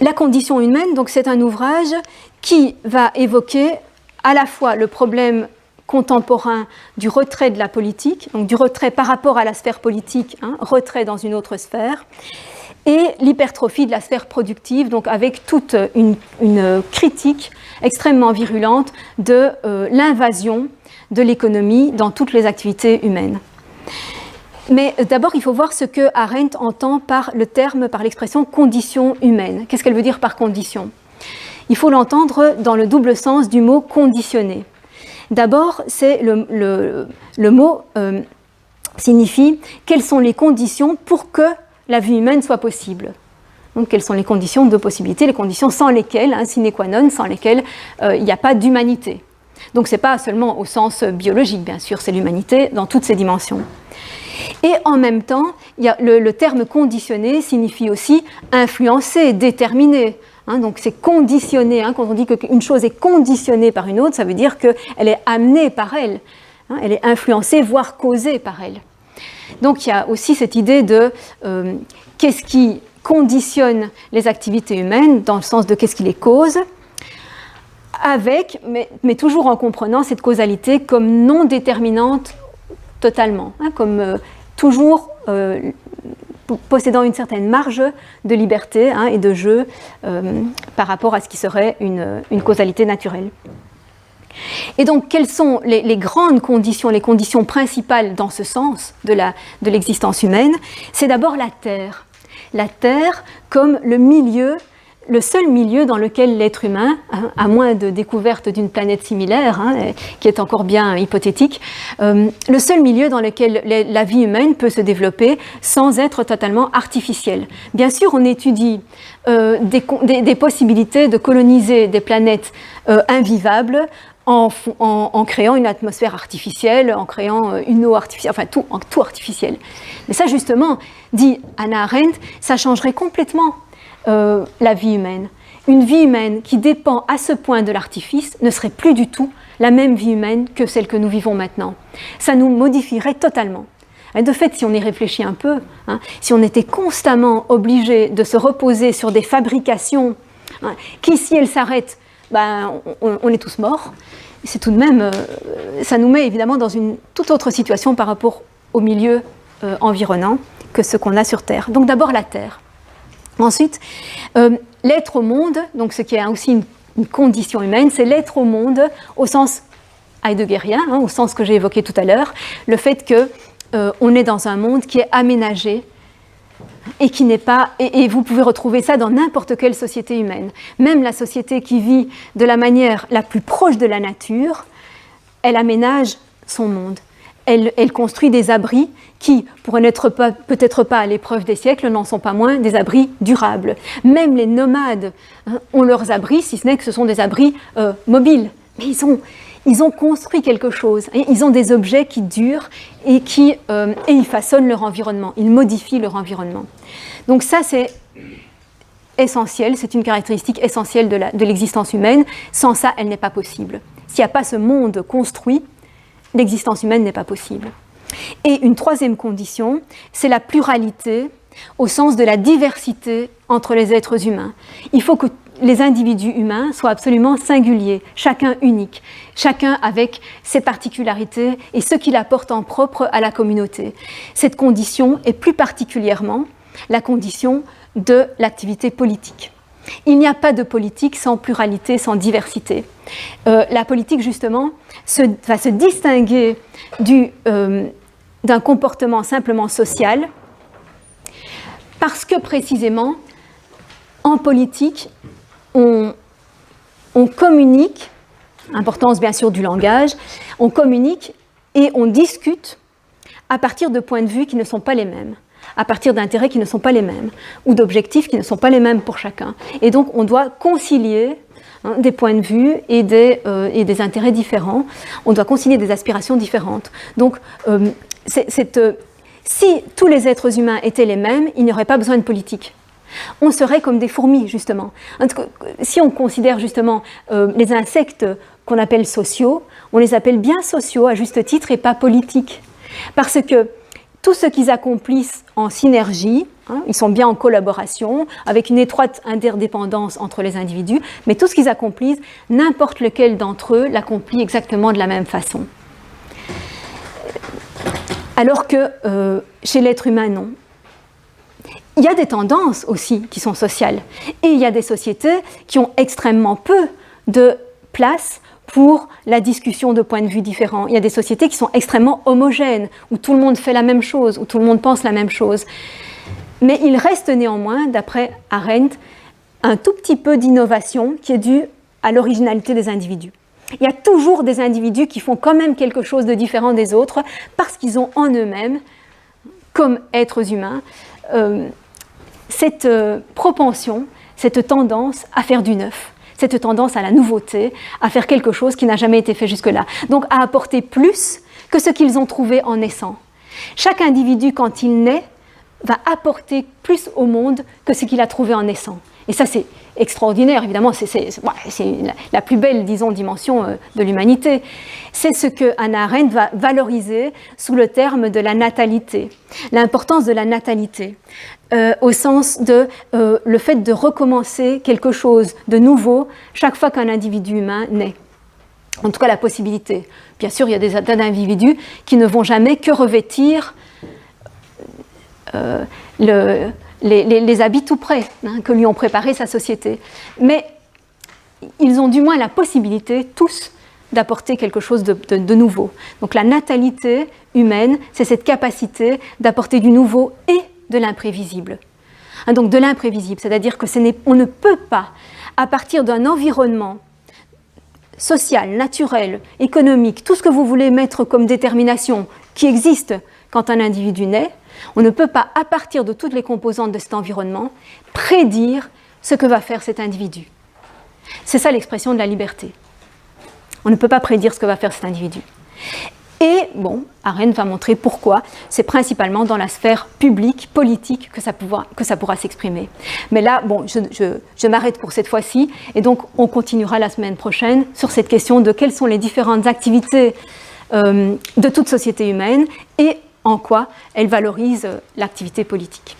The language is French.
La condition humaine, donc c'est un ouvrage qui va évoquer à la fois le problème contemporain du retrait de la politique, donc du retrait par rapport à la sphère politique, retrait dans une autre sphère, et l'hypertrophie de la sphère productive, donc avec toute une critique extrêmement virulente de l'invasion de l'économie dans toutes les activités humaines. Mais d'abord, il faut voir ce que Arendt entend par le terme, par l'expression condition humaine. Qu'est-ce qu'elle veut dire par condition ? Il faut l'entendre dans le double sens du mot conditionner. D'abord, c'est le mot signifie quelles sont les conditions pour que la vie humaine soit possible. Donc, quelles sont les conditions de possibilité, les conditions sans lesquelles, sine qua non, sans lesquelles il n'y a pas d'humanité. Donc, ce n'est pas seulement au sens biologique, bien sûr, c'est l'humanité dans toutes ses dimensions. Et en même temps, le terme conditionné signifie aussi influencer, déterminer. Donc c'est conditionné. Quand on dit qu'une chose est conditionnée par une autre, ça veut dire qu'elle est amenée par elle. Elle est influencée, voire causée par elle. Donc il y a aussi cette idée de qu'est-ce qui conditionne les activités humaines, dans le sens de qu'est-ce qui les cause, avec, mais toujours en comprenant cette causalité comme non déterminante totalement, comme toujours possédant une certaine marge de liberté et de jeu par rapport à ce qui serait une causalité naturelle. Et donc, quelles sont les grandes conditions, les conditions principales dans ce sens de l'existence humaine ? C'est d'abord la Terre. La Terre comme le milieu, le seul milieu dans lequel l'être humain, à moins de découverte d'une planète similaire, qui est encore bien hypothétique, le seul milieu dans lequel la vie humaine peut se développer sans être totalement artificielle. Bien sûr, on étudie des possibilités de coloniser des planètes invivables en créant une atmosphère artificielle, en créant une eau artificielle, enfin tout artificiel. Mais ça, justement, dit Hannah Arendt, ça changerait complètement la vie humaine. Une vie humaine qui dépend à ce point de l'artifice ne serait plus du tout la même vie humaine que celle que nous vivons maintenant. Ça nous modifierait totalement. Et de fait, si on y réfléchit un peu, si on était constamment obligé de se reposer sur des fabrications qui, si elles s'arrêtent, on est tous morts, c'est tout de même, ça nous met évidemment dans une toute autre situation par rapport au milieu environnant que ce qu'on a sur Terre. Donc d'abord la Terre. Ensuite, l'être au monde, donc ce qui est aussi une condition humaine, c'est l'être au monde au sens heideggerien, au sens que j'ai évoqué tout à l'heure, le fait qu'on est dans un monde qui est aménagé et qui n'est pas, et vous pouvez retrouver ça dans n'importe quelle société humaine. Même la société qui vit de la manière la plus proche de la nature, elle aménage son monde. Elle construit des abris qui, pour n'être peut-être pas à l'épreuve des siècles, n'en sont pas moins des abris durables. Même les nomades ont leurs abris, si ce n'est que ce sont des abris mobiles. Mais ils ont construit quelque chose. Ils ont des objets qui durent et ils façonnent leur environnement. Ils modifient leur environnement. Donc ça, c'est essentiel. C'est une caractéristique essentielle de l'existence humaine. Sans ça, elle n'est pas possible. S'il n'y a pas ce monde construit, l'existence humaine n'est pas possible. Et une troisième condition, c'est la pluralité au sens de la diversité entre les êtres humains. Il faut que les individus humains soient absolument singuliers, chacun unique, chacun avec ses particularités et ce qu'il apporte en propre à la communauté. Cette condition est plus particulièrement la condition de l'activité politique. Il n'y a pas de politique sans pluralité, sans diversité. La politique, justement, va se distinguer d'un comportement simplement social parce que, précisément, en politique, on communique, importance bien sûr du langage, on communique et on discute à partir de points de vue qui ne sont pas les mêmes, à partir d'intérêts qui ne sont pas les mêmes, ou d'objectifs qui ne sont pas les mêmes pour chacun. Et donc on doit concilier des points de vue et des intérêts différents, on doit concilier des aspirations différentes. Donc si tous les êtres humains étaient les mêmes, il n'y aurait pas besoin de politique. On serait comme des fourmis, justement. Si on considère justement les insectes qu'on appelle sociaux, on les appelle bien sociaux à juste titre et pas politiques. Parce que tout ce qu'ils accomplissent en synergie, Ils sont bien en collaboration, avec une étroite interdépendance entre les individus, mais tout ce qu'ils accomplissent, n'importe lequel d'entre eux l'accomplit exactement de la même façon. Alors que chez l'être humain, non. Il y a des tendances aussi qui sont sociales, et il y a des sociétés qui ont extrêmement peu de place pour la discussion de points de vue différents. Il y a des sociétés qui sont extrêmement homogènes, où tout le monde fait la même chose, où tout le monde pense la même chose. Mais il reste néanmoins, d'après Arendt, un tout petit peu d'innovation qui est due à l'originalité des individus. Il y a toujours des individus qui font quand même quelque chose de différent des autres parce qu'ils ont en eux-mêmes, comme êtres humains, cette propension, cette tendance à faire du neuf, cette tendance à la nouveauté, à faire quelque chose qui n'a jamais été fait jusque-là. Donc à apporter plus que ce qu'ils ont trouvé en naissant. Chaque individu, quand il naît, va apporter plus au monde que ce qu'il a trouvé en naissant. Et ça, c'est extraordinaire, évidemment, c'est la plus belle, disons, dimension de l'humanité. C'est ce que Hannah Arendt va valoriser sous le terme de la natalité. L'importance de la natalité, au sens de le fait de recommencer quelque chose de nouveau chaque fois qu'un individu humain naît. En tout cas, la possibilité. Bien sûr, il y a des tas d'individus qui ne vont jamais que revêtir les habits tout prêts que lui ont préparé sa société. Mais ils ont du moins la possibilité, tous, d'apporter quelque chose de nouveau. Donc la natalité humaine, c'est cette capacité d'apporter du nouveau et de l'imprévisible. Donc de l'imprévisible, c'est-à-dire que on ne peut pas, à partir d'un environnement social, naturel, économique, tout ce que vous voulez mettre comme détermination qui existe quand un individu naît, on ne peut pas, à partir de toutes les composantes de cet environnement, prédire ce que va faire cet individu. C'est ça l'expression de la liberté. On ne peut pas prédire ce que va faire cet individu. Et, bon, Arendt va montrer pourquoi. C'est principalement dans la sphère publique, politique, que ça pourra s'exprimer. Mais là, bon, je m'arrête pour cette fois-ci, et donc on continuera la semaine prochaine sur cette question de quelles sont les différentes activités de toute société humaine, et en quoi elle valorise l'activité politique.